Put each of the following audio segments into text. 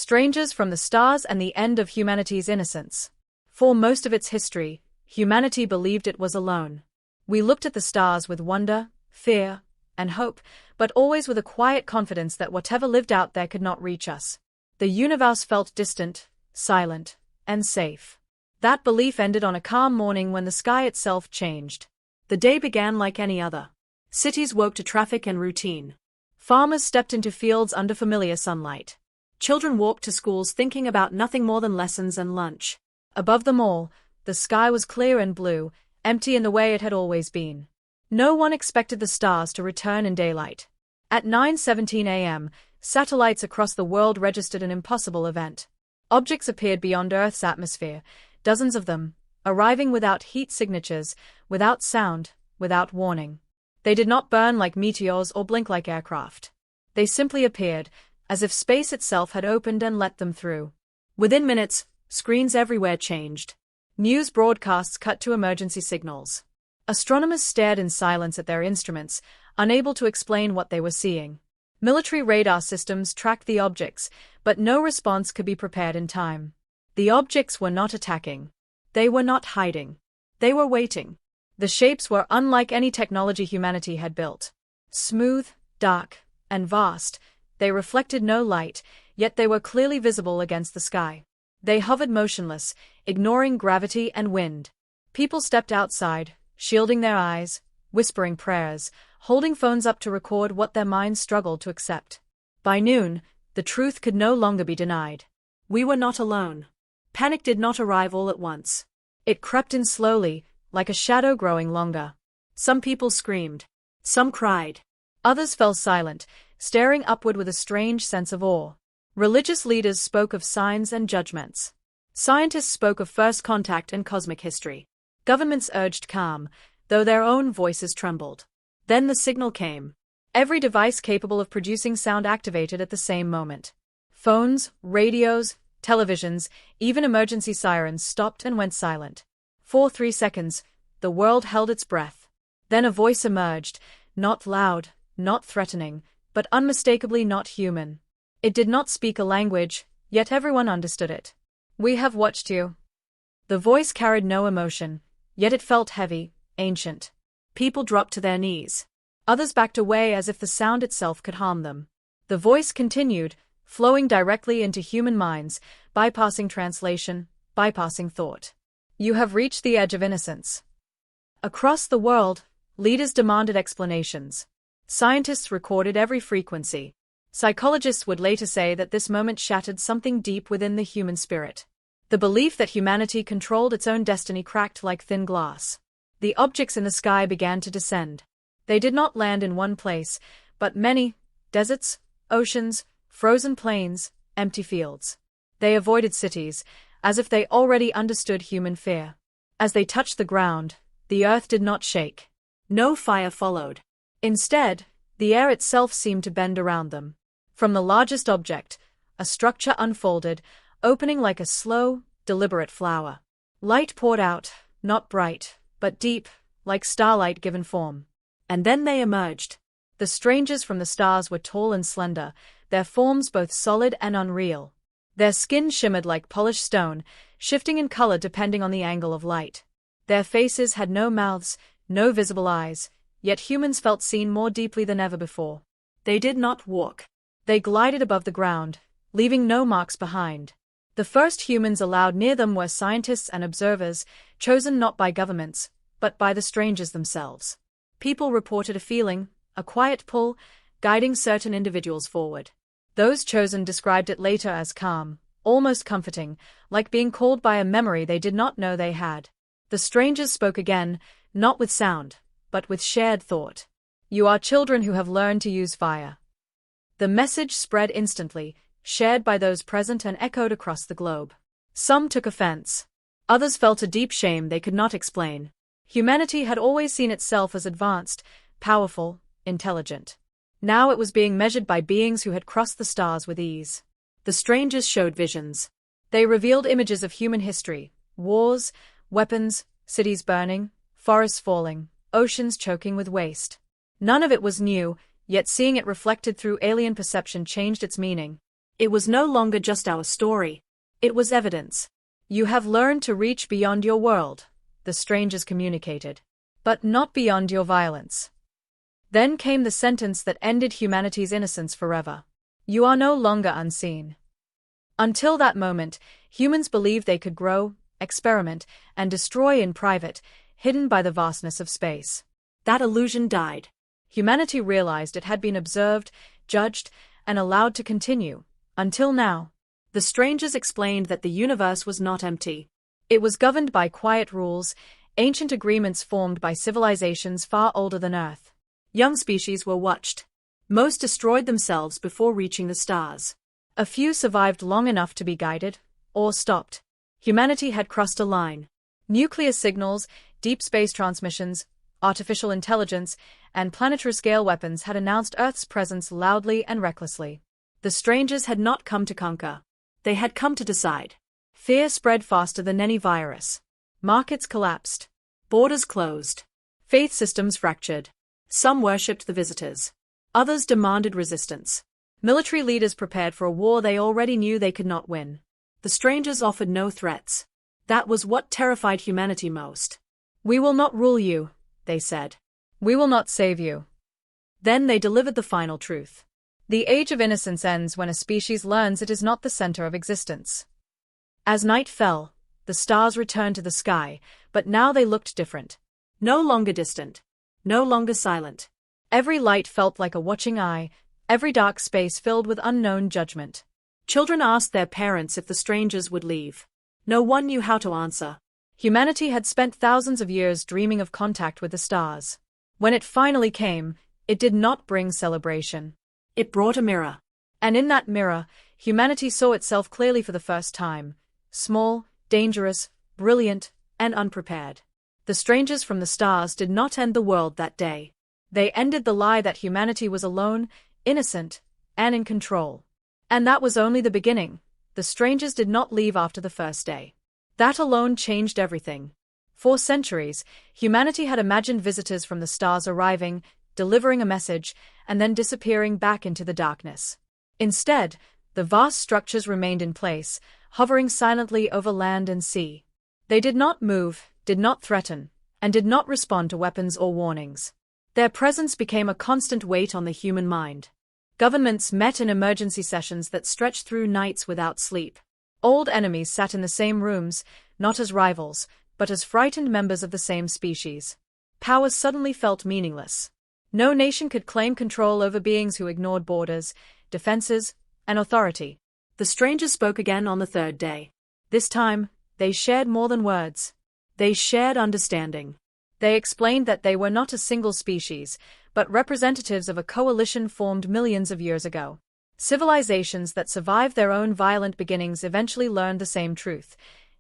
Strangers from the stars and the end of humanity's innocence. For most of its history, humanity believed it was alone. We looked at the stars with wonder, fear, and hope, but always with a quiet confidence that whatever lived out there could not reach us. The universe felt distant, silent, and safe. That belief ended on a calm morning when the sky itself changed. The day began like any other. Cities woke to traffic and routine. Farmers stepped into fields under familiar sunlight. Children walked to schools thinking about nothing more than lessons and lunch. Above them all, the sky was clear and blue, empty in the way it had always been. No one expected the stars to return in daylight. At 9:17 a.m., satellites across the world registered an impossible event. Objects appeared beyond Earth's atmosphere, dozens of them, arriving without heat signatures, without sound, without warning. They did not burn like meteors or blink like aircraft. They simply appeared, as if space itself had opened and let them through. Within minutes, screens everywhere changed. News broadcasts cut to emergency signals. Astronomers stared in silence at their instruments, unable to explain what they were seeing. Military radar systems tracked the objects, but no response could be prepared in time. The objects were not attacking. They were not hiding. They were waiting. The shapes were unlike any technology humanity had built. Smooth, dark, and vast, they reflected no light, yet they were clearly visible against the sky. They hovered motionless, ignoring gravity and wind. People stepped outside, shielding their eyes, whispering prayers, holding phones up to record what their minds struggled to accept. By noon, the truth could no longer be denied. We were not alone. Panic did not arrive all at once. It crept in slowly, like a shadow growing longer. Some people screamed. Some cried. Others fell silent, staring upward with a strange sense of awe. Religious leaders spoke of signs and judgments. Scientists spoke of first contact and cosmic history. Governments urged calm, though their own voices trembled. Then the signal came. Every device capable of producing sound activated at the same moment. Phones, radios, televisions, even emergency sirens stopped and went silent. For 3 seconds, the world held its breath. Then a voice emerged, not loud, not threatening, but unmistakably not human. It did not speak a language, yet everyone understood it. "We have watched you." The voice carried no emotion, yet it felt heavy, ancient. People dropped to their knees. Others backed away as if the sound itself could harm them. The voice continued, flowing directly into human minds, bypassing translation, bypassing thought. "You have reached the edge of innocence." Across the world, leaders demanded explanations. Scientists recorded every frequency. Psychologists would later say that this moment shattered something deep within the human spirit. The belief that humanity controlled its own destiny cracked like thin glass. The objects in the sky began to descend. They did not land in one place, but many: deserts, oceans, frozen plains, empty fields. They avoided cities, as if they already understood human fear. As they touched the ground, the earth did not shake. No fire followed. Instead, the air itself seemed to bend around them. From the largest object, a structure unfolded, opening like a slow, deliberate flower. Light poured out, not bright, but deep, like starlight given form. And then they emerged. The strangers from the stars were tall and slender, their forms both solid and unreal. Their skin shimmered like polished stone, shifting in color depending on the angle of light. Their faces had no mouths, no visible eyes, yet humans felt seen more deeply than ever before. They did not walk. They glided above the ground, leaving no marks behind. The first humans allowed near them were scientists and observers, chosen not by governments, but by the strangers themselves. People reported a feeling, a quiet pull, guiding certain individuals forward. Those chosen described it later as calm, almost comforting, like being called by a memory they did not know they had. The strangers spoke again, not with sound, but with shared thought. "You are children who have learned to use fire." The message spread instantly, shared by those present and echoed across the globe. Some took offense. Others felt a deep shame they could not explain. Humanity had always seen itself as advanced, powerful, intelligent. Now it was being measured by beings who had crossed the stars with ease. The strangers showed visions. They revealed images of human history: wars, weapons, cities burning, forests falling, oceans choking with waste. None of it was new, yet seeing it reflected through alien perception changed its meaning. It was no longer just our story. It was evidence. You have learned to reach beyond your world, the strangers communicated. But not beyond your violence. Then came the sentence that ended humanity's innocence forever. You are no longer unseen. Until that moment, humans believed they could grow, experiment, and destroy in private, hidden by the vastness of space. That illusion died. Humanity realized it had been observed, judged, and allowed to continue, until now. The strangers explained that the universe was not empty. It was governed by quiet rules, ancient agreements formed by civilizations far older than Earth. Young species were watched. Most destroyed themselves before reaching the stars. A few survived long enough to be guided, or stopped. Humanity had crossed a line. Nuclear signals, deep space transmissions, artificial intelligence, and planetary-scale weapons had announced Earth's presence loudly and recklessly. The strangers had not come to conquer. They had come to decide. Fear spread faster than any virus. Markets collapsed. Borders closed. Faith systems fractured. Some worshipped the visitors. Others demanded resistance. Military leaders prepared for a war they already knew they could not win. The strangers offered no threats. That was what terrified humanity most. We will not rule you, they said. We will not save you. Then they delivered the final truth. The age of innocence ends when a species learns it is not the center of existence. As night fell, the stars returned to the sky, but now they looked different. No longer distant. No longer silent. Every light felt like a watching eye, every dark space filled with unknown judgment. Children asked their parents if the strangers would leave. No one knew how to answer. Humanity had spent thousands of years dreaming of contact with the stars. When it finally came, it did not bring celebration. It brought a mirror. And in that mirror, humanity saw itself clearly for the first time. Small, dangerous, brilliant, and unprepared. The strangers from the stars did not end the world that day. They ended the lie that humanity was alone, innocent, and in control. And that was only the beginning. The strangers did not leave after the first day. That alone changed everything. For centuries, humanity had imagined visitors from the stars arriving, delivering a message, and then disappearing back into the darkness. Instead, the vast structures remained in place, hovering silently over land and sea. They did not move, did not threaten, and did not respond to weapons or warnings. Their presence became a constant weight on the human mind. Governments met in emergency sessions that stretched through nights without sleep. Old enemies sat in the same rooms, not as rivals, but as frightened members of the same species. Powers suddenly felt meaningless. No nation could claim control over beings who ignored borders, defenses, and authority. The strangers spoke again on the third day. This time, they shared more than words. They shared understanding. They explained that they were not a single species, but representatives of a coalition formed millions of years ago. Civilizations that survived their own violent beginnings eventually learned the same truth.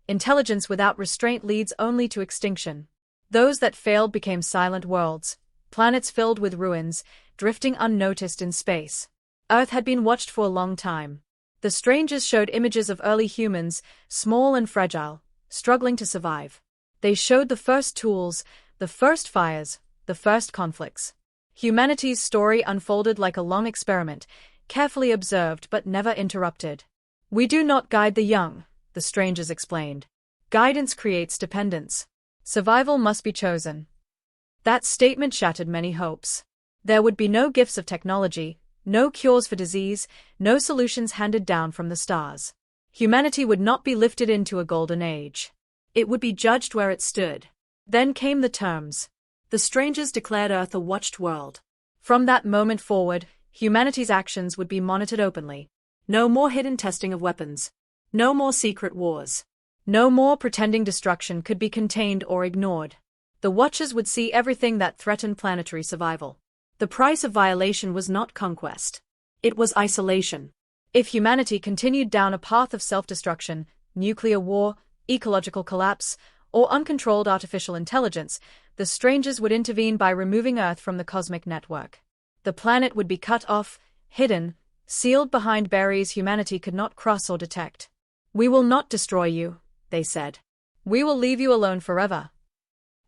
Intelligence without restraint leads only to extinction. Those that failed became silent worlds, planets filled with ruins, drifting unnoticed in space. Earth had been watched for a long time. The strangers showed images of early humans, small and fragile, struggling to survive. They showed the first tools, the first fires, the first conflicts. Humanity's story unfolded like a long experiment, carefully observed but never interrupted. We do not guide the young, the strangers explained. Guidance creates dependence. Survival must be chosen. That statement shattered many hopes. There would be no gifts of technology, no cures for disease, no solutions handed down from the stars. Humanity would not be lifted into a golden age. It would be judged where it stood. Then came the terms. The strangers declared Earth a watched world. From that moment forward, humanity's actions would be monitored openly. No more hidden testing of weapons. No more secret wars. No more pretending destruction could be contained or ignored. The Watchers would see everything that threatened planetary survival. The price of violation was not conquest. It was isolation. If humanity continued down a path of self-destruction, nuclear war, ecological collapse, or uncontrolled artificial intelligence, the strangers would intervene by removing Earth from the cosmic network. The planet would be cut off, hidden, sealed behind barriers humanity could not cross or detect. We will not destroy you, they said. We will leave you alone forever.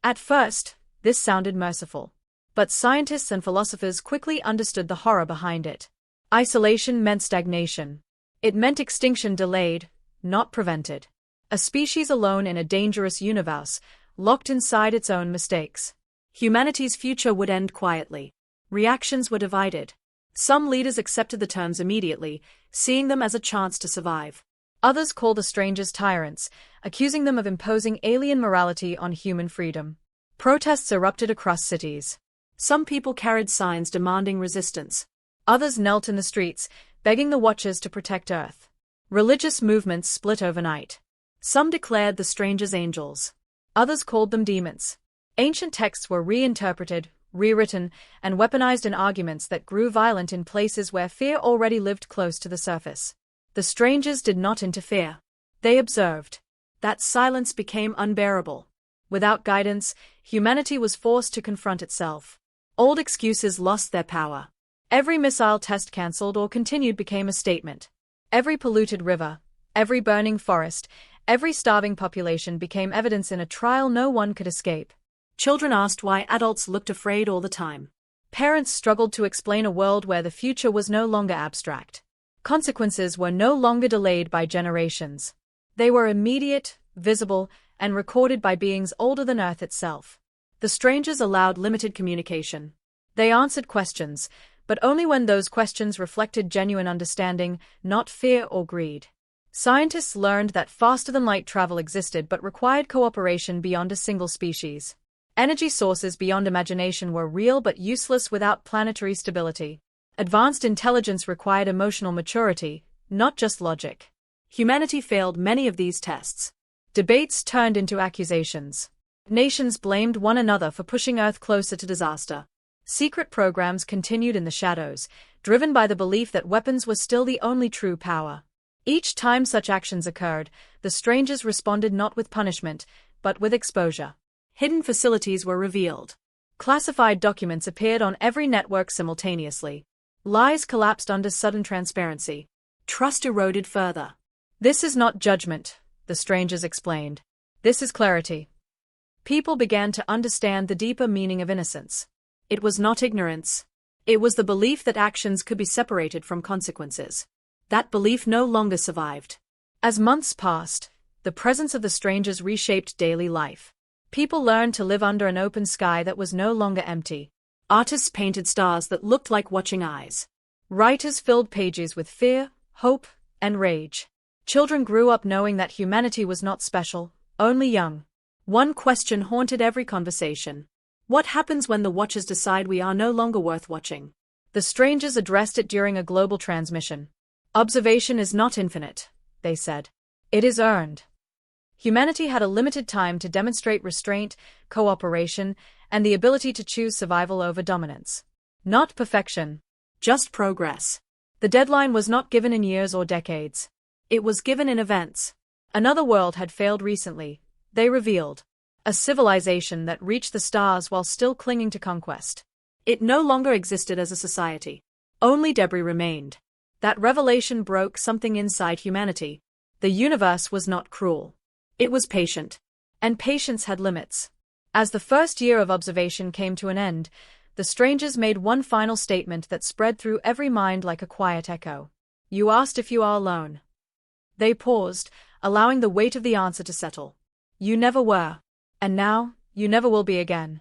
At first, this sounded merciful. But scientists and philosophers quickly understood the horror behind it. Isolation meant stagnation. It meant extinction delayed, not prevented. A species alone in a dangerous universe, locked inside its own mistakes. Humanity's future would end quietly. Reactions were divided. Some leaders accepted the terms immediately, seeing them as a chance to survive. Others called the strangers tyrants, accusing them of imposing alien morality on human freedom. Protests erupted across cities. Some people carried signs demanding resistance. Others knelt in the streets, begging the Watchers to protect Earth. Religious movements split overnight. Some declared the strangers angels. Others called them demons. Ancient texts were reinterpreted, rewritten, and weaponized in arguments that grew violent in places where fear already lived close to the surface. The strangers did not interfere. They observed. That silence became unbearable. Without guidance, humanity was forced to confront itself. Old excuses lost their power. Every missile test cancelled or continued became a statement. Every polluted river, every burning forest, every starving population became evidence in a trial no one could escape. Children asked why adults looked afraid all the time. Parents struggled to explain a world where the future was no longer abstract. Consequences were no longer delayed by generations. They were immediate, visible, and recorded by beings older than Earth itself. The strangers allowed limited communication. They answered questions, but only when those questions reflected genuine understanding, not fear or greed. Scientists learned that faster-than-light travel existed but required cooperation beyond a single species. Energy sources beyond imagination were real but useless without planetary stability. Advanced intelligence required emotional maturity, not just logic. Humanity failed many of these tests. Debates turned into accusations. Nations blamed one another for pushing Earth closer to disaster. Secret programs continued in the shadows, driven by the belief that weapons were still the only true power. Each time such actions occurred, the strangers responded not with punishment, but with exposure. Hidden facilities were revealed. Classified documents appeared on every network simultaneously. Lies collapsed under sudden transparency. Trust eroded further. This is not judgment, the strangers explained. This is clarity. People began to understand the deeper meaning of innocence. It was not ignorance. It was the belief that actions could be separated from consequences. That belief no longer survived. As months passed, the presence of the strangers reshaped daily life. People learned to live under an open sky that was no longer empty. Artists painted stars that looked like watching eyes. Writers filled pages with fear, hope, and rage. Children grew up knowing that humanity was not special, only young. One question haunted every conversation. What happens when the Watchers decide we are no longer worth watching? The strangers addressed it during a global transmission. Observation is not infinite, they said. It is earned. Humanity had a limited time to demonstrate restraint, cooperation, and the ability to choose survival over dominance. Not perfection, just progress. The deadline was not given in years or decades. It was given in events. Another world had failed recently, they revealed. A civilization that reached the stars while still clinging to conquest. It no longer existed as a society. Only debris remained. That revelation broke something inside humanity. The universe was not cruel. It was patient. And patience had limits. As the first year of observation came to an end, the strangers made one final statement that spread through every mind like a quiet echo. You asked if you are alone. They paused, allowing the weight of the answer to settle. You never were. And now, you never will be again.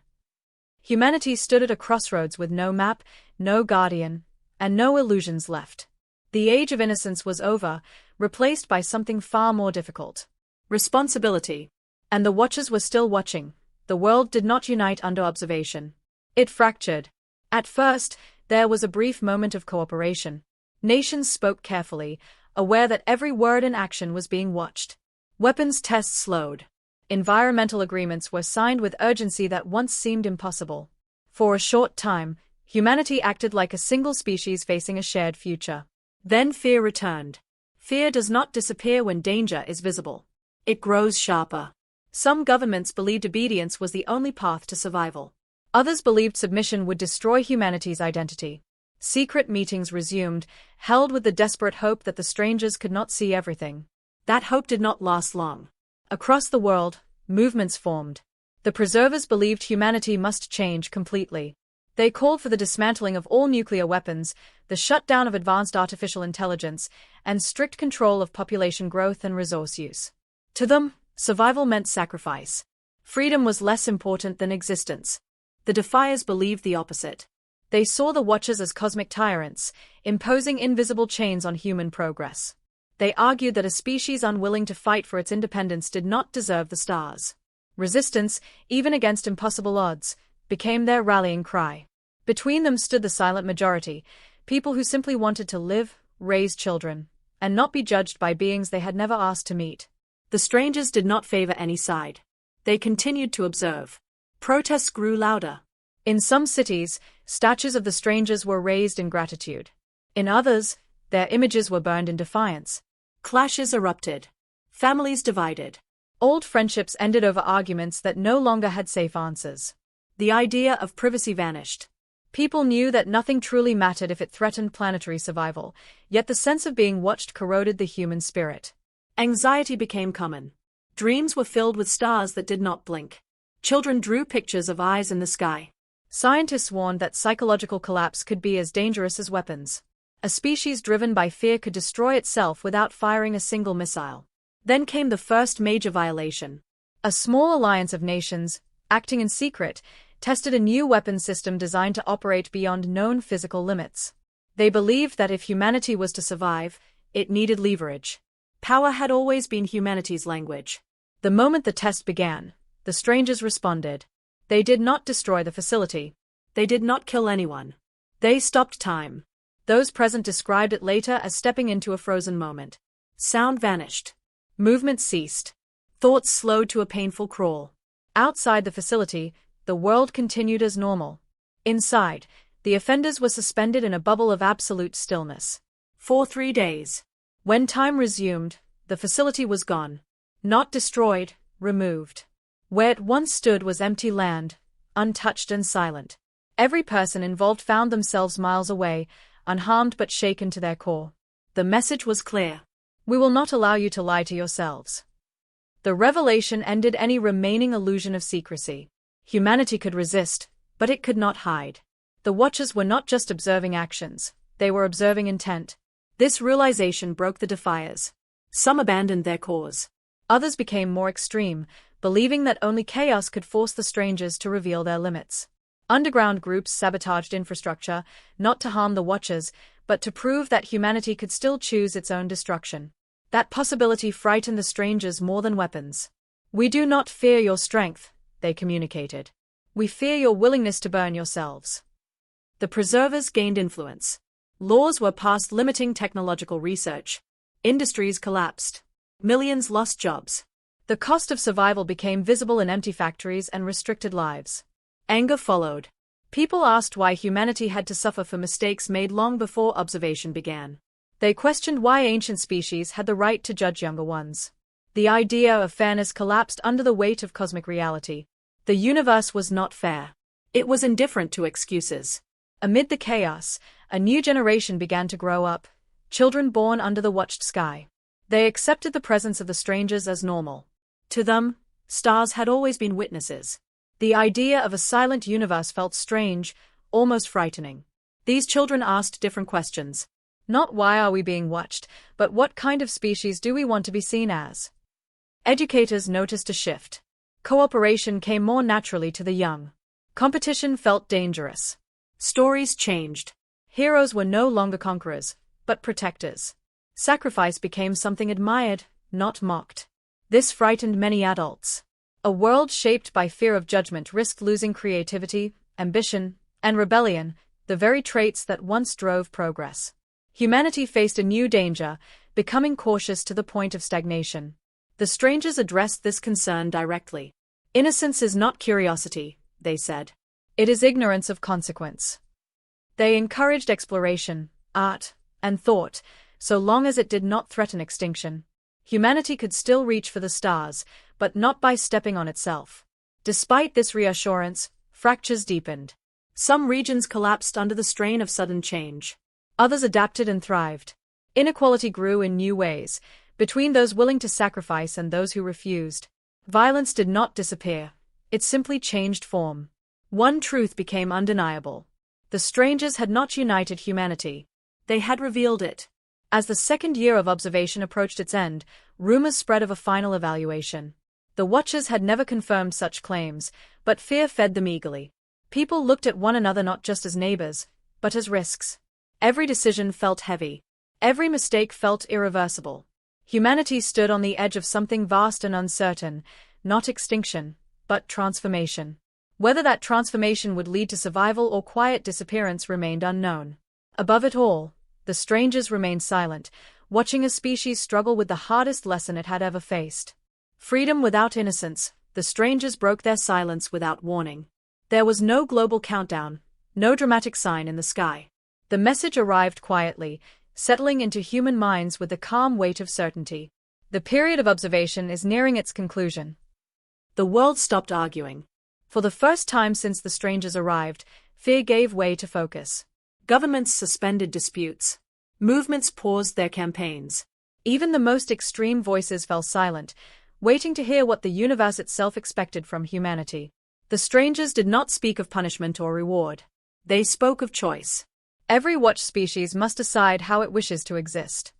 Humanity stood at a crossroads with no map, no guardian, and no illusions left. The age of innocence was over, replaced by something far more difficult. Responsibility. And the Watchers were still watching. The world did not unite under observation. It fractured. At first, there was a brief moment of cooperation. Nations spoke carefully, aware that every word and action was being watched. Weapons tests slowed. Environmental agreements were signed with urgency that once seemed impossible. For a short time, humanity acted like a single species facing a shared future. Then fear returned. Fear does not disappear when danger is visible. It grows sharper. Some governments believed obedience was the only path to survival. Others believed submission would destroy humanity's identity. Secret meetings resumed, held with the desperate hope that the strangers could not see everything. That hope did not last long. Across the world, movements formed. The preservers believed humanity must change completely. They called for the dismantling of all nuclear weapons, the shutdown of advanced artificial intelligence, and strict control of population growth and resource use. To them, survival meant sacrifice. Freedom was less important than existence. The Defiers believed the opposite. They saw the Watchers as cosmic tyrants, imposing invisible chains on human progress. They argued that a species unwilling to fight for its independence did not deserve the stars. Resistance, even against impossible odds, became their rallying cry. Between them stood the silent majority, people who simply wanted to live, raise children, and not be judged by beings they had never asked to meet. The strangers did not favor any side. They continued to observe. Protests grew louder. In some cities, statues of the strangers were raised in gratitude. In others, their images were burned in defiance. Clashes erupted. Families divided. Old friendships ended over arguments that no longer had safe answers. The idea of privacy vanished. People knew that nothing truly mattered if it threatened planetary survival, yet the sense of being watched corroded the human spirit. Anxiety became common. Dreams were filled with stars that did not blink. Children drew pictures of eyes in the sky. Scientists warned that psychological collapse could be as dangerous as weapons. A species driven by fear could destroy itself without firing a single missile. Then came the first major violation. A small alliance of nations, acting in secret, tested a new weapons system designed to operate beyond known physical limits. They believed that if humanity was to survive, it needed leverage. Power had always been humanity's language. The moment the test began, the strangers responded. They did not destroy the facility. They did not kill anyone. They stopped time. Those present described it later as stepping into a frozen moment. Sound vanished. Movement ceased. Thoughts slowed to a painful crawl. Outside the facility, the world continued as normal. Inside, the offenders were suspended in a bubble of absolute stillness. For 3 days. When time resumed, the facility was gone. Not destroyed, removed. Where it once stood was empty land, untouched and silent. Every person involved found themselves miles away, unharmed but shaken to their core. The message was clear. We will not allow you to lie to yourselves. The revelation ended any remaining illusion of secrecy. Humanity could resist, but it could not hide. The Watchers were not just observing actions, they were observing intent. This realization broke the Defiers. Some abandoned their cause. Others became more extreme, believing that only chaos could force the strangers to reveal their limits. Underground groups sabotaged infrastructure, not to harm the Watchers, but to prove that humanity could still choose its own destruction. That possibility frightened the strangers more than weapons. We do not fear your strength, they communicated. We fear your willingness to burn yourselves. The preservers gained influence. Laws were passed limiting technological research. Industries collapsed. Millions lost jobs. The cost of survival became visible in empty factories and restricted lives. Anger followed. People asked why humanity had to suffer for mistakes made long before observation began. They questioned why ancient species had the right to judge younger ones. The idea of fairness collapsed under the weight of cosmic reality. The universe was not fair. It was indifferent to excuses. Amid the chaos, a new generation began to grow up, children born under the watched sky. They accepted the presence of the strangers as normal. To them, stars had always been witnesses. The idea of a silent universe felt strange, almost frightening. These children asked different questions. Not why are we being watched, but what kind of species do we want to be seen as? Educators noticed a shift. Cooperation came more naturally to the young. Competition felt dangerous. Stories changed. Heroes were no longer conquerors, but protectors. Sacrifice became something admired, not mocked. This frightened many adults. A world shaped by fear of judgment risked losing creativity, ambition, and rebellion, the very traits that once drove progress. Humanity faced a new danger, becoming cautious to the point of stagnation. The strangers addressed this concern directly. Innocence is not curiosity, they said. It is ignorance of consequence. They encouraged exploration, art, and thought, so long as it did not threaten extinction. Humanity could still reach for the stars, but not by stepping on itself. Despite this reassurance, fractures deepened. Some regions collapsed under the strain of sudden change. Others adapted and thrived. Inequality grew in new ways, between those willing to sacrifice and those who refused. Violence did not disappear, it simply changed form. One truth became undeniable. The strangers had not united humanity. They had revealed it. As the second year of observation approached its end, rumors spread of a final evaluation. The Watchers had never confirmed such claims, but fear fed them eagerly. People looked at one another not just as neighbors, but as risks. Every decision felt heavy. Every mistake felt irreversible. Humanity stood on the edge of something vast and uncertain, not extinction, but transformation. Whether that transformation would lead to survival or quiet disappearance remained unknown. Above it all, the strangers remained silent, watching a species struggle with the hardest lesson it had ever faced. Freedom without innocence. The strangers broke their silence without warning. There was no global countdown, no dramatic sign in the sky. The message arrived quietly, settling into human minds with the calm weight of certainty. The period of observation is nearing its conclusion. The world stopped arguing. For the first time since the strangers arrived, fear gave way to focus. Governments suspended disputes. Movements paused their campaigns. Even the most extreme voices fell silent, waiting to hear what the universe itself expected from humanity. The strangers did not speak of punishment or reward. They spoke of choice. Every watched species must decide how it wishes to exist.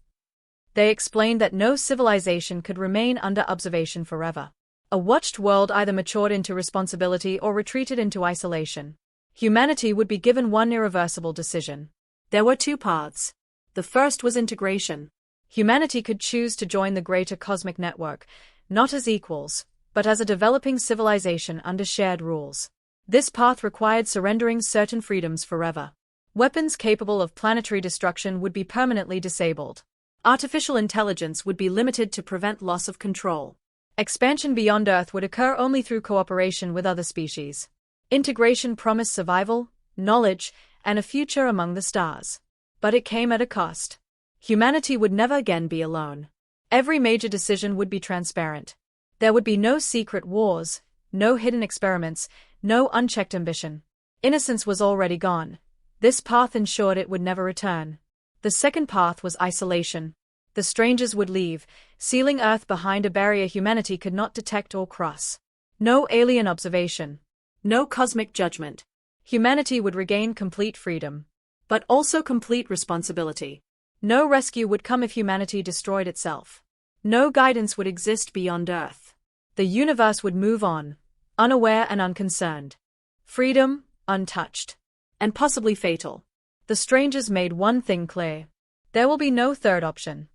They explained that no civilization could remain under observation forever. A watched world either matured into responsibility or retreated into isolation. Humanity would be given one irreversible decision. There were two paths. The first was integration. Humanity could choose to join the greater cosmic network, not as equals, but as a developing civilization under shared rules. This path required surrendering certain freedoms forever. Weapons capable of planetary destruction would be permanently disabled. Artificial intelligence would be limited to prevent loss of control. Expansion beyond Earth would occur only through cooperation with other species. Integration promised survival, knowledge, and a future among the stars. But it came at a cost. Humanity would never again be alone. Every major decision would be transparent. There would be no secret wars, no hidden experiments, no unchecked ambition. Innocence was already gone. This path ensured it would never return. The second path was isolation. The strangers would leave, sealing Earth behind a barrier humanity could not detect or cross. No alien observation. No cosmic judgment. Humanity would regain complete freedom. But also complete responsibility. No rescue would come if humanity destroyed itself. No guidance would exist beyond Earth. The universe would move on, unaware and unconcerned. Freedom, untouched. And possibly fatal. The strangers made one thing clear. There will be no third option.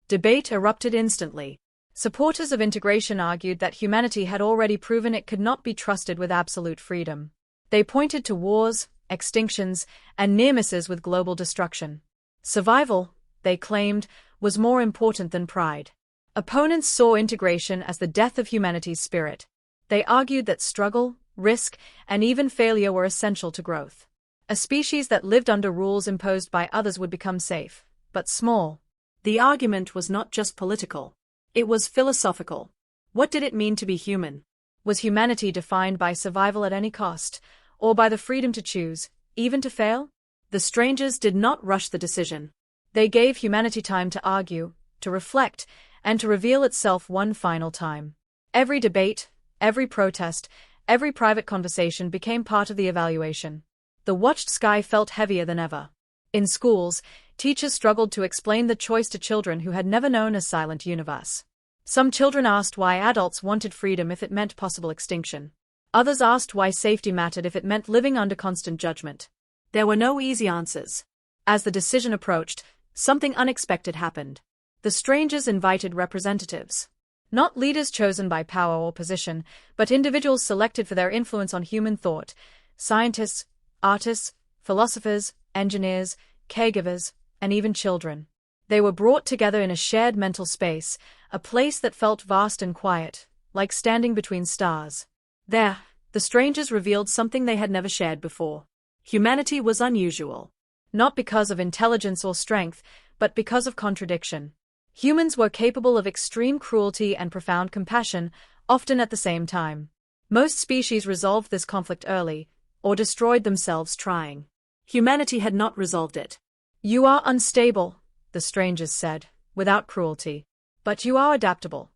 Debate erupted instantly. Supporters of integration argued that humanity had already proven it could not be trusted with absolute freedom. They pointed to wars, extinctions, and near misses with global destruction. Survival, they claimed, was more important than pride. Opponents saw integration as the death of humanity's spirit. They argued that struggle, risk, and even failure were essential to growth. A species that lived under rules imposed by others would become safe, but small. The argument was not just political. It was philosophical. What did it mean to be human? Was humanity defined by survival at any cost, or by the freedom to choose, even to fail? The strangers did not rush the decision. They gave humanity time to argue, to reflect, and to reveal itself one final time. Every debate, every protest, every private conversation became part of the evaluation. The watched sky felt heavier than ever. In schools, teachers struggled to explain the choice to children who had never known a silent universe. Some children asked why adults wanted freedom if it meant possible extinction. Others asked why safety mattered if it meant living under constant judgment. There were no easy answers. As the decision approached, something unexpected happened. The strangers invited representatives. Not leaders chosen by power or position, but individuals selected for their influence on human thought. Scientists, artists, philosophers, engineers, caregivers, and even children. They were brought together in a shared mental space, a place that felt vast and quiet, like standing between stars. There, the strangers revealed something they had never shared before. Humanity was unusual. Not because of intelligence or strength, but because of contradiction. Humans were capable of extreme cruelty and profound compassion, often at the same time. Most species resolved this conflict early, or destroyed themselves trying. Humanity had not resolved it. "You are unstable," the strangers said, without cruelty. "But you are adaptable."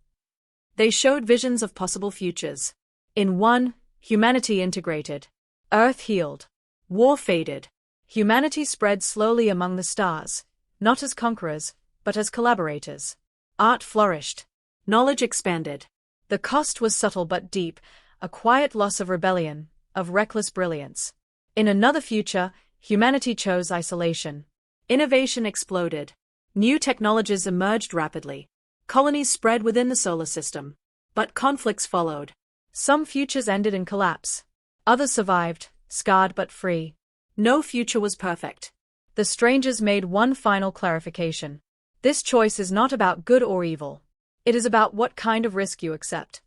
They showed visions of possible futures. In one, humanity integrated. Earth healed. War faded. Humanity spread slowly among the stars, not as conquerors, but as collaborators. Art flourished. Knowledge expanded. The cost was subtle but deep, a quiet loss of rebellion, of reckless brilliance. In another future, humanity chose isolation. Innovation exploded. New technologies emerged rapidly. Colonies spread within the solar system. But conflicts followed. Some futures ended in collapse. Others survived, scarred but free. No future was perfect. The strangers made one final clarification. This choice is not about good or evil. It is about what kind of risk you accept.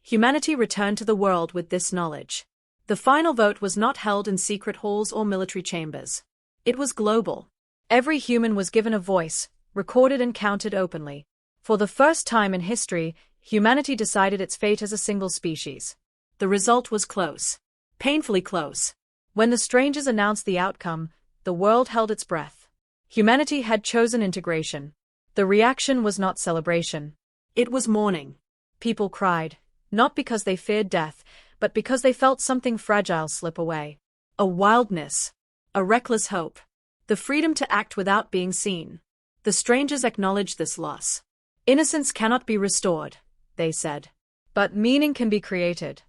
Humanity returned to the world with this knowledge. The final vote was not held in secret halls or military chambers. It was global. Every human was given a voice, recorded and counted openly. For the first time in history, humanity decided its fate as a single species. The result was close. Painfully close. When the strangers announced the outcome, the world held its breath. Humanity had chosen integration. The reaction was not celebration. It was mourning. People cried, not because they feared death, but because they felt something fragile slip away. A wildness. A reckless hope. The freedom to act without being seen. The strangers acknowledged this loss. Innocence cannot be restored, they said. But meaning can be created.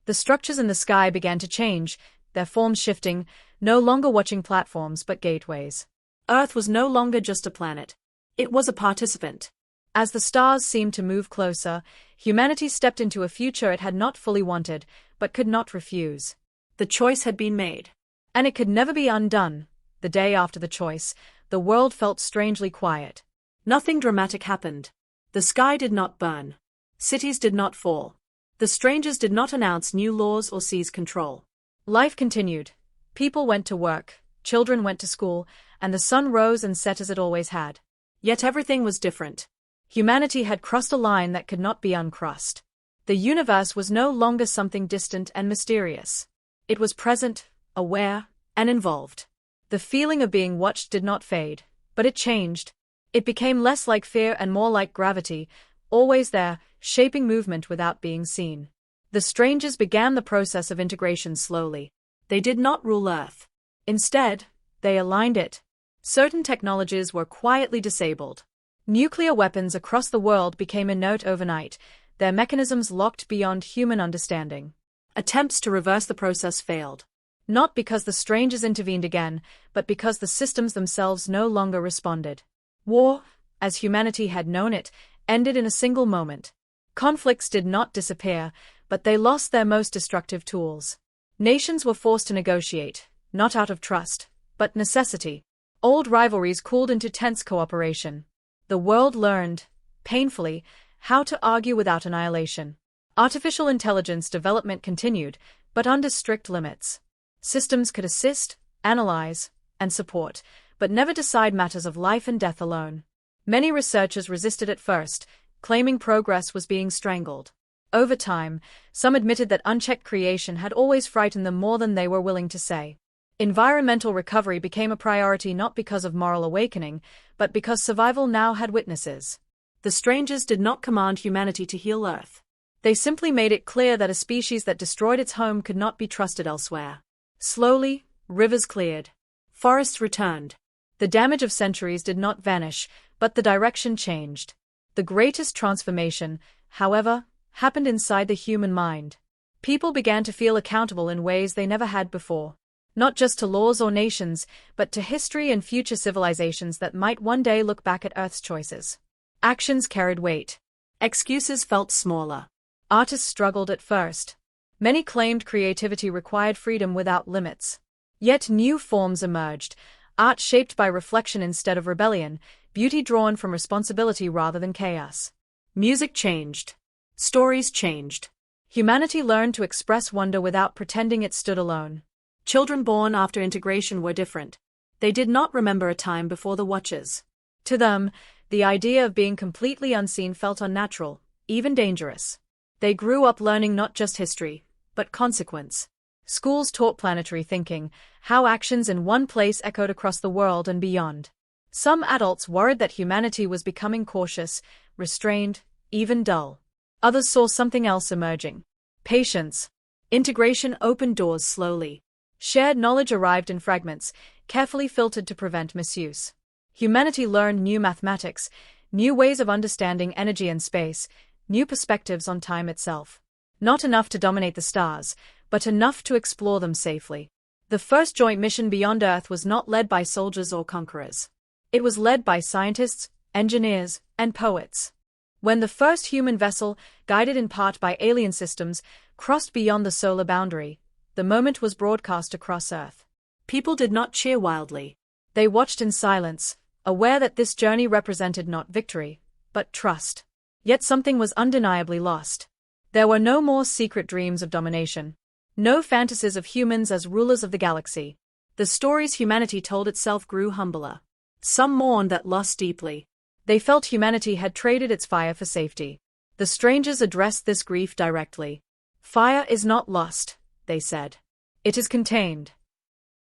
The structures in the sky began to change, their forms shifting, no longer watching platforms but gateways. Earth was no longer just a planet. It was a participant. As the stars seemed to move closer, humanity stepped into a future it had not fully wanted, but could not refuse. The choice had been made. And it could never be undone. The day after the choice, the world felt strangely quiet. Nothing dramatic happened. The sky did not burn. Cities did not fall. The strangers did not announce new laws or seize control. Life continued. People went to work, children went to school, and the sun rose and set as it always had. Yet everything was different. Humanity had crossed a line that could not be uncrossed. The universe was no longer something distant and mysterious. It was present, aware, and involved. The feeling of being watched did not fade, but it changed. It became less like fear and more like gravity, always there, shaping movement without being seen. The strangers began the process of integration slowly. They did not rule Earth. Instead, they aligned it. Certain technologies were quietly disabled. Nuclear weapons across the world became inert overnight, their mechanisms locked beyond human understanding. Attempts to reverse the process failed. Not because the strangers intervened again, but because the systems themselves no longer responded. War, as humanity had known it, ended in a single moment. Conflicts did not disappear, but they lost their most destructive tools. Nations were forced to negotiate, not out of trust, but necessity. Old rivalries cooled into tense cooperation. The world learned, painfully, how to argue without annihilation. Artificial intelligence development continued, but under strict limits. Systems could assist, analyze, and support, but never decide matters of life and death alone. Many researchers resisted at first, claiming progress was being strangled. Over time, some admitted that unchecked creation had always frightened them more than they were willing to say. Environmental recovery became a priority not because of moral awakening, but because survival now had witnesses. The strangers did not command humanity to heal Earth. They simply made it clear that a species that destroyed its home could not be trusted elsewhere. Slowly, rivers cleared. Forests returned. The damage of centuries did not vanish, but the direction changed. The greatest transformation, however, happened inside the human mind. People began to feel accountable in ways they never had before. Not just to laws or nations, but to history and future civilizations that might one day look back at Earth's choices. Actions carried weight. Excuses felt smaller. Artists struggled at first. Many claimed creativity required freedom without limits. Yet new forms emerged, art shaped by reflection instead of rebellion, beauty drawn from responsibility rather than chaos. Music changed. Stories changed. Humanity learned to express wonder without pretending it stood alone. Children born after integration were different. They did not remember a time before the Watchers. To them, the idea of being completely unseen felt unnatural, even dangerous. They grew up learning not just history, but consequence. Schools taught planetary thinking, how actions in one place echoed across the world and beyond. Some adults worried that humanity was becoming cautious, restrained, even dull. Others saw something else emerging. Patience. Integration opened doors slowly. Shared knowledge arrived in fragments, carefully filtered to prevent misuse. Humanity learned new mathematics, new ways of understanding energy and space, new perspectives on time itself. Not enough to dominate the stars, but enough to explore them safely. The first joint mission beyond Earth was not led by soldiers or conquerors. It was led by scientists, engineers, and poets. When the first human vessel, guided in part by alien systems, crossed beyond the solar boundary, the moment was broadcast across Earth. People did not cheer wildly. They watched in silence, aware that this journey represented not victory, but trust. Yet something was undeniably lost. There were no more secret dreams of domination. No fantasies of humans as rulers of the galaxy. The stories humanity told itself grew humbler. Some mourned that loss deeply. They felt humanity had traded its fire for safety. The strangers addressed this grief directly. Fire is not lost, they said. It is contained.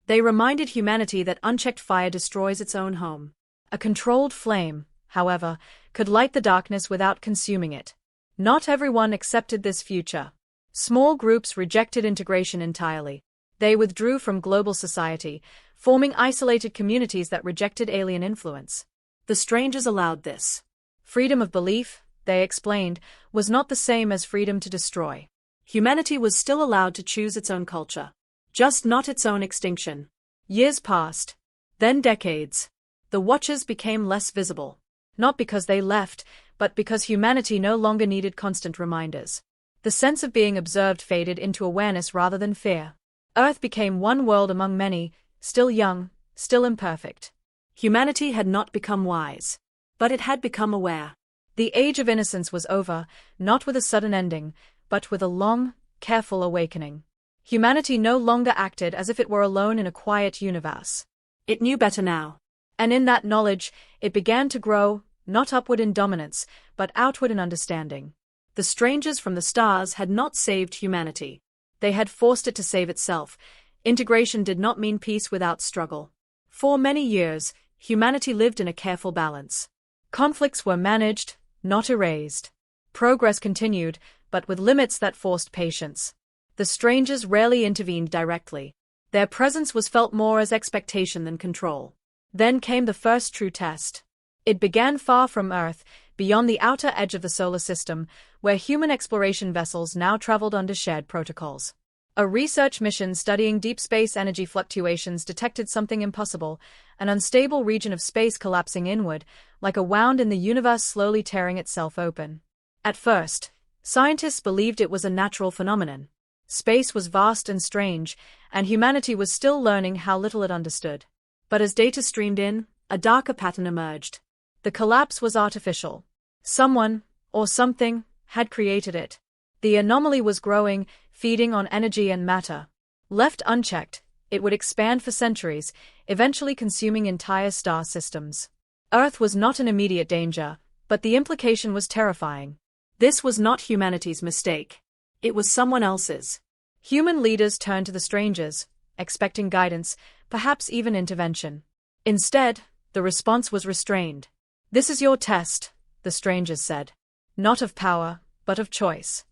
They reminded humanity that unchecked fire destroys its own home. A controlled flame, however, could light the darkness without consuming it. Not everyone accepted this future. Small groups rejected integration entirely. They withdrew from global society, forming isolated communities that rejected alien influence. The strangers allowed this. Freedom of belief, they explained, was not the same as freedom to destroy. Humanity was still allowed to choose its own culture, just not its own extinction. Years passed, then decades. The Watchers became less visible, not because they left, but because humanity no longer needed constant reminders. The sense of being observed faded into awareness rather than fear. Earth became one world among many, still young, still imperfect. Humanity had not become wise, but it had become aware. The age of innocence was over, not with a sudden ending, but with a long, careful awakening. Humanity no longer acted as if it were alone in a quiet universe. It knew better now. And in that knowledge, it began to grow, not upward in dominance, but outward in understanding. The strangers from the stars had not saved humanity. They had forced it to save itself. Integration did not mean peace without struggle. For many years, humanity lived in a careful balance. Conflicts were managed, not erased. Progress continued, but with limits that forced patience. The strangers rarely intervened directly. Their presence was felt more as expectation than control. Then came the first true test. It began far from Earth, beyond the outer edge of the solar system, where human exploration vessels now traveled under shared protocols. A research mission studying deep space energy fluctuations detected something impossible, an unstable region of space collapsing inward, like a wound in the universe slowly tearing itself open. At first, scientists believed it was a natural phenomenon. Space was vast and strange, and humanity was still learning how little it understood. But as data streamed in, a darker pattern emerged. The collapse was artificial. Someone, or something, had created it. The anomaly was growing, feeding on energy and matter. Left unchecked, it would expand for centuries, eventually consuming entire star systems. Earth was not an immediate danger, but the implication was terrifying. This was not humanity's mistake. It was someone else's. Human leaders turned to the strangers, expecting guidance, perhaps even intervention. Instead, the response was restrained. "This is your test," the strangers said. "Not of power, but of choice."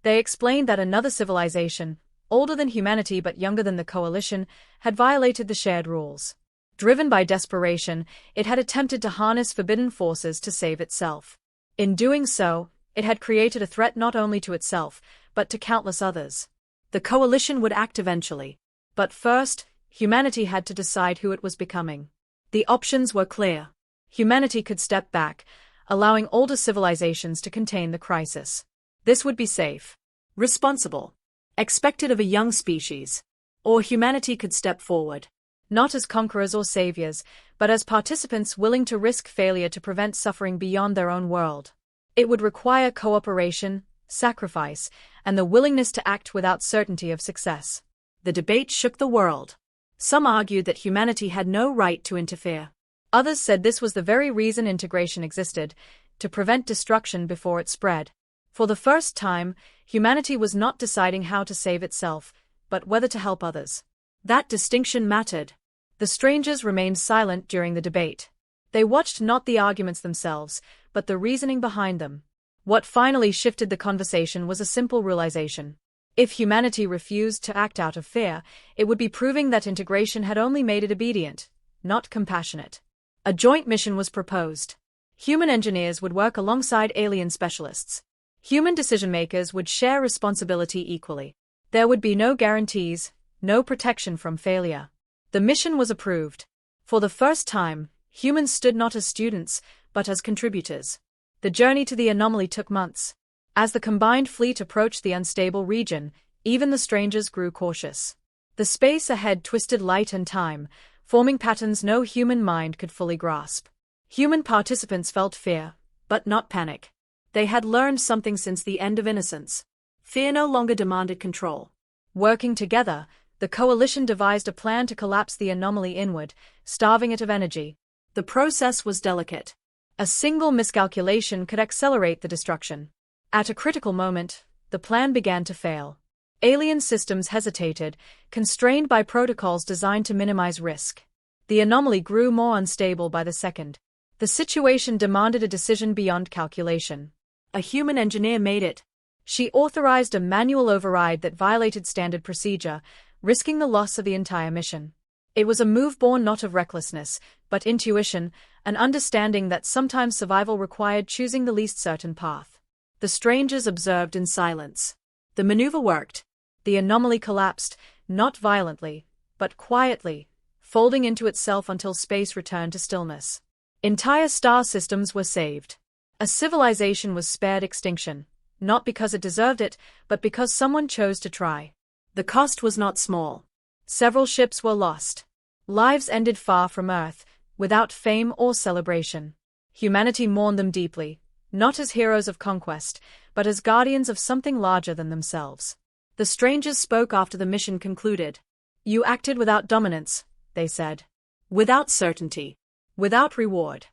They explained that another civilization, older than humanity but younger than the coalition, had violated the shared rules. Driven by desperation, it had attempted to harness forbidden forces to save itself. In doing so, it had created a threat not only to itself, but to countless others. The coalition would act eventually. But first, humanity had to decide who it was becoming. The options were clear. Humanity could step back, allowing older civilizations to contain the crisis. This would be safe, responsible, expected of a young species. Or humanity could step forward, not as conquerors or saviors, but as participants willing to risk failure to prevent suffering beyond their own world. It would require cooperation, sacrifice, and the willingness to act without certainty of success. The debate shook the world. Some argued that humanity had no right to interfere. Others said this was the very reason integration existed, to prevent destruction before it spread. For the first time, humanity was not deciding how to save itself, but whether to help others. That distinction mattered. The strangers remained silent during the debate. They watched not the arguments themselves, but the reasoning behind them. What finally shifted the conversation was a simple realization. If humanity refused to act out of fear, it would be proving that integration had only made it obedient, not compassionate. A joint mission was proposed. Human engineers would work alongside alien specialists. Human decision-makers would share responsibility equally. There would be no guarantees, no protection from failure. The mission was approved. For the first time, humans stood not as students, but as contributors. The journey to the anomaly took months. As the combined fleet approached the unstable region, even the strangers grew cautious. The space ahead twisted light and time, forming patterns no human mind could fully grasp. Human participants felt fear, but not panic. They had learned something since the end of Innocence. Fear no longer demanded control. Working together, the coalition devised a plan to collapse the anomaly inward, starving it of energy. The process was delicate. A single miscalculation could accelerate the destruction. At a critical moment, the plan began to fail. Alien systems hesitated, constrained by protocols designed to minimize risk. The anomaly grew more unstable by the second. The situation demanded a decision beyond calculation. A human engineer made it. She authorized a manual override that violated standard procedure, risking the loss of the entire mission. It was a move born not of recklessness, but intuition, an understanding that sometimes survival required choosing the least certain path. The strangers observed in silence. The maneuver worked. The anomaly collapsed, not violently, but quietly, folding into itself until space returned to stillness. Entire star systems were saved. A civilization was spared extinction, not because it deserved it, but because someone chose to try. The cost was not small. Several ships were lost. Lives ended far from Earth, without fame or celebration. Humanity mourned them deeply, not as heroes of conquest, but as guardians of something larger than themselves. The strangers spoke after the mission concluded. You acted without dominance, they said. Without certainty. Without reward.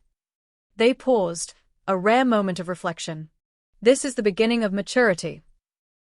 They paused, a rare moment of reflection. This is the beginning of maturity.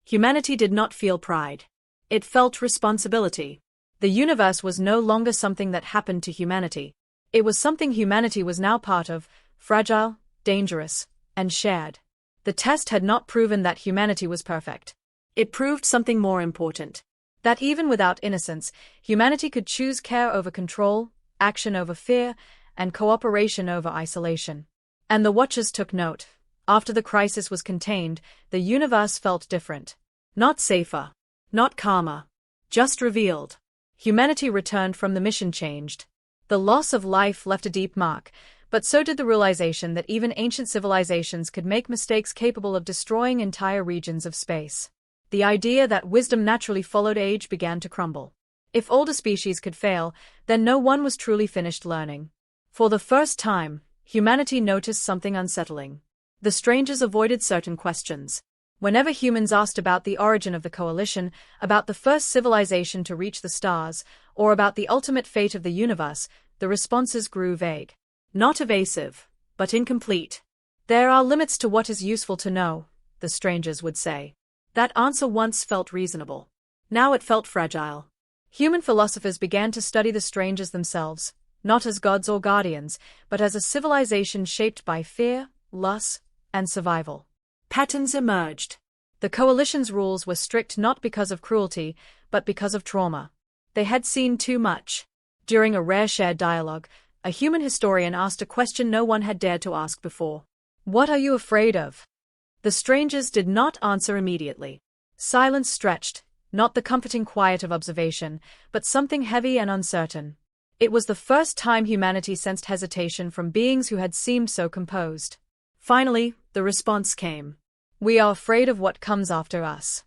Humanity did not feel pride. It felt responsibility. The universe was no longer something that happened to humanity. It was something humanity was now part of, fragile, dangerous, and shared. The test had not proven that humanity was perfect. It proved something more important. That even without innocence, humanity could choose care over control, action over fear, and cooperation over isolation. And the Watchers took note. After the crisis was contained, the universe felt different. Not safer. Not calmer. Just revealed. Humanity returned from the mission changed. The loss of life left a deep mark, but so did the realization that even ancient civilizations could make mistakes capable of destroying entire regions of space. The idea that wisdom naturally followed age began to crumble. If older species could fail, then no one was truly finished learning. For the first time, humanity noticed something unsettling. The strangers avoided certain questions. Whenever humans asked about the origin of the coalition, about the first civilization to reach the stars, or about the ultimate fate of the universe, the responses grew vague. Not evasive, but incomplete. There are limits to what is useful to know, the strangers would say. That answer once felt reasonable. Now it felt fragile. Human philosophers began to study the strangers themselves, not as gods or guardians, but as a civilization shaped by fear, loss, and survival. Patterns emerged. The coalition's rules were strict not because of cruelty, but because of trauma. They had seen too much. During a rare shared dialogue, a human historian asked a question no one had dared to ask before. What are you afraid of? The strangers did not answer immediately. Silence stretched, not the comforting quiet of observation, but something heavy and uncertain. It was the first time humanity sensed hesitation from beings who had seemed so composed. Finally, the response came. We are afraid of what comes after us.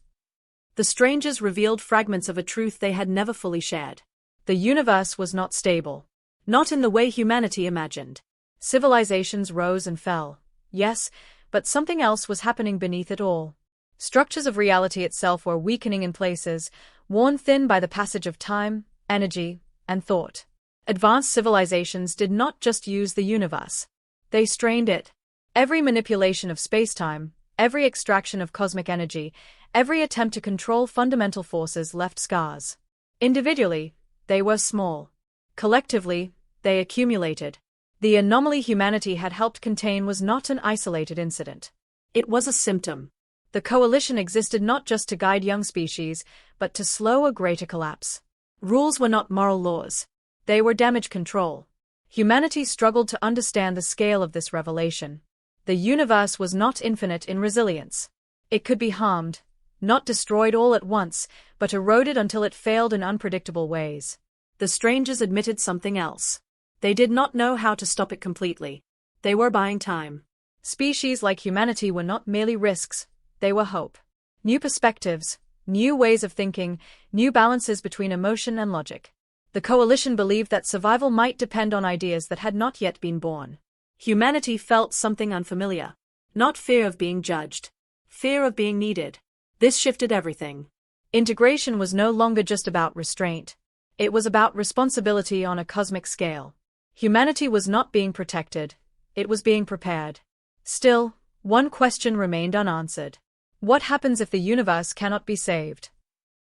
The strangers revealed fragments of a truth they had never fully shared. The universe was not stable. Not in the way humanity imagined. Civilizations rose and fell. Yes, but something else was happening beneath it all. Structures of reality itself were weakening in places, worn thin by the passage of time, energy, and thought. Advanced civilizations did not just use the universe. They strained it. Every manipulation of spacetime, every extraction of cosmic energy, every attempt to control fundamental forces left scars. Individually, they were small. Collectively, they accumulated. The anomaly humanity had helped contain was not an isolated incident. It was a symptom. The coalition existed not just to guide young species, but to slow a greater collapse. Rules were not moral laws. They were damage control. Humanity struggled to understand the scale of this revelation. The universe was not infinite in resilience. It could be harmed, not destroyed all at once, but eroded until it failed in unpredictable ways. The strangers admitted something else. They did not know how to stop it completely. They were buying time. Species like humanity were not merely risks, they were hope. New perspectives, new ways of thinking, new balances between emotion and logic. The coalition believed that survival might depend on ideas that had not yet been born. Humanity felt something unfamiliar. Not fear of being judged. Fear of being needed. This shifted everything. Integration was no longer just about restraint. It was about responsibility on a cosmic scale. Humanity was not being protected. It was being prepared. Still, one question remained unanswered. What happens if the universe cannot be saved?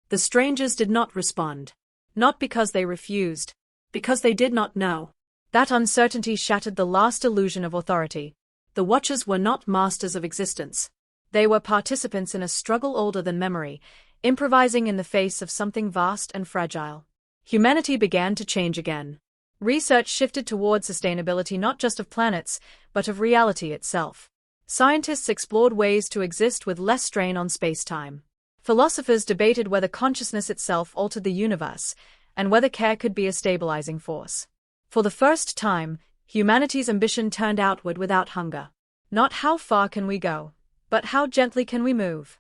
The strangers did not respond. Not because they refused. Because they did not know. That uncertainty shattered the last illusion of authority. The Watchers were not masters of existence. They were participants in a struggle older than memory, improvising in the face of something vast and fragile. Humanity began to change again. Research shifted toward sustainability not just of planets, but of reality itself. Scientists explored ways to exist with less strain on space-time. Philosophers debated whether consciousness itself altered the universe, and whether care could be a stabilizing force. For the first time, humanity's ambition turned outward without hunger. Not how far can we go, but how gently can we move?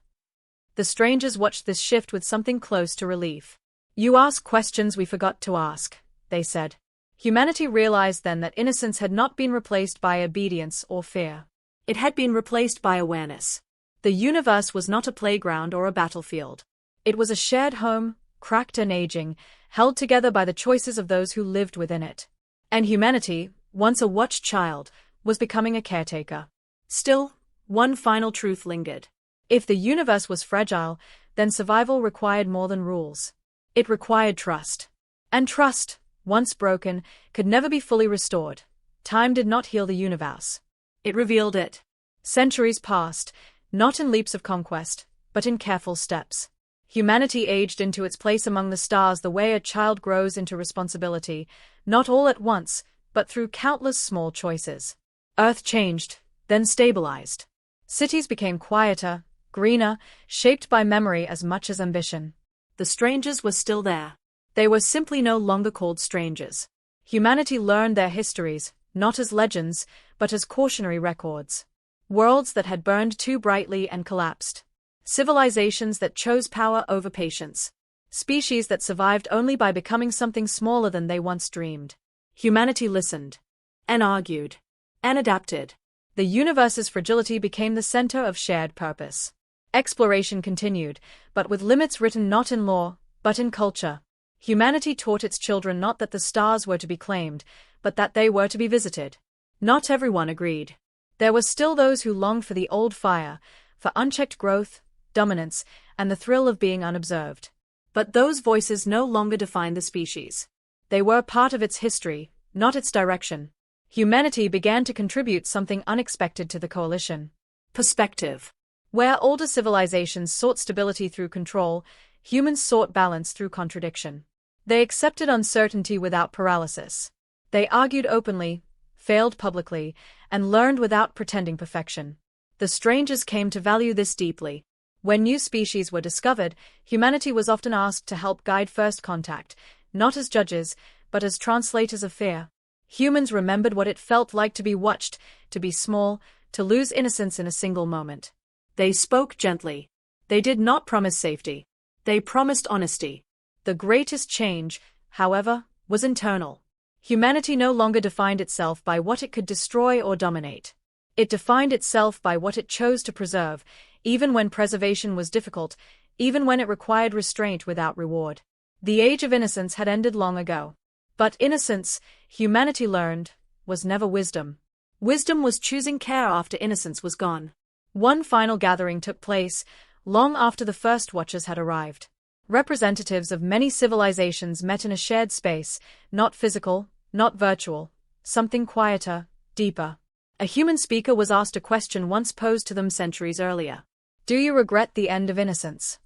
The strangers watched this shift with something close to relief. You ask questions we forgot to ask, they said. Humanity realized then that innocence had not been replaced by obedience or fear. It had been replaced by awareness. The universe was not a playground or a battlefield. It was a shared home, cracked and aging, held together by the choices of those who lived within it. And humanity, once a watched child, was becoming a caretaker. Still, one final truth lingered. If the universe was fragile, then survival required more than rules. It required trust. And trust, once broken, could never be fully restored. Time did not heal the universe. It revealed it. Centuries passed, not in leaps of conquest, but in careful steps. Humanity aged into its place among the stars the way a child grows into responsibility, not all at once, but through countless small choices. Earth changed, then stabilized. Cities became quieter, greener, shaped by memory as much as ambition. The strangers were still there. They were simply no longer called strangers. Humanity learned their histories, not as legends, but as cautionary records. Worlds that had burned too brightly and collapsed. Civilizations that chose power over patience. Species that survived only by becoming something smaller than they once dreamed. Humanity listened. And argued. And adapted. The universe's fragility became the center of shared purpose. Exploration continued, but with limits written not in law, but in culture. Humanity taught its children not that the stars were to be claimed, but that they were to be visited. Not everyone agreed. There were still those who longed for the old fire, for unchecked growth, dominance, and the thrill of being unobserved. But those voices no longer defined the species. They were part of its history, not its direction. Humanity began to contribute something unexpected to the coalition. Perspective. Where older civilizations sought stability through control, humans sought balance through contradiction. They accepted uncertainty without paralysis. They argued openly, failed publicly, and learned without pretending perfection. The strangers came to value this deeply. When new species were discovered, humanity was often asked to help guide first contact, not as judges, but as translators of fear. Humans remembered what it felt like to be watched, to be small, to lose innocence in a single moment. They spoke gently. They did not promise safety. They promised honesty. The greatest change, however, was internal. Humanity no longer defined itself by what it could destroy or dominate. It defined itself by what it chose to preserve, even when preservation was difficult, even when it required restraint without reward. The age of innocence had ended long ago. But innocence, humanity learned, was never wisdom. Wisdom was choosing care after innocence was gone. One final gathering took place, long after the first Watchers had arrived. Representatives of many civilizations met in a shared space, not physical, not virtual, something quieter, deeper. A human speaker was asked a question once posed to them centuries earlier. Do you regret the end of innocence?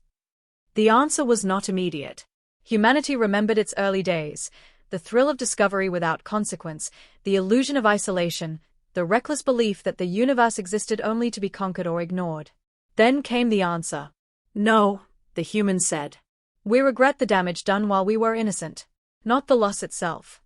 The answer was not immediate. Humanity remembered its early days, the thrill of discovery without consequence, the illusion of isolation, the reckless belief that the universe existed only to be conquered or ignored. Then came the answer. No, the humans said. We regret the damage done while we were innocent, not the loss itself.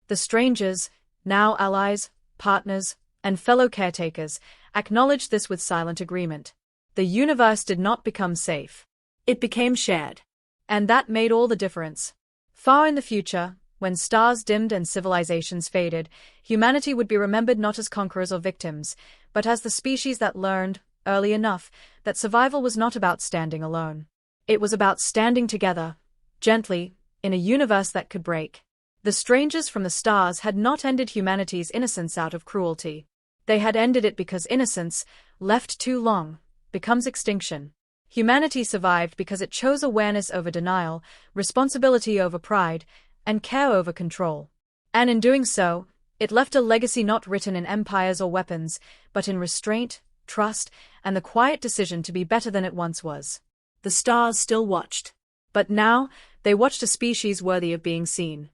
The strangers, now allies, partners, and fellow caretakers, acknowledged this with silent agreement. The universe did not become safe. It became shared. And that made all the difference. Far in the future, when stars dimmed and civilizations faded, humanity would be remembered not as conquerors or victims, but as the species that learned, early enough, that survival was not about standing alone. It was about standing together, gently, in a universe that could break. The strangers from the stars had not ended humanity's innocence out of cruelty. They had ended it because innocence, left too long, becomes extinction. Humanity survived because it chose awareness over denial, responsibility over pride, and care over control. And in doing so, it left a legacy not written in empires or weapons, but in restraint, trust, and the quiet decision to be better than it once was. The stars still watched. But now, they watched a species worthy of being seen.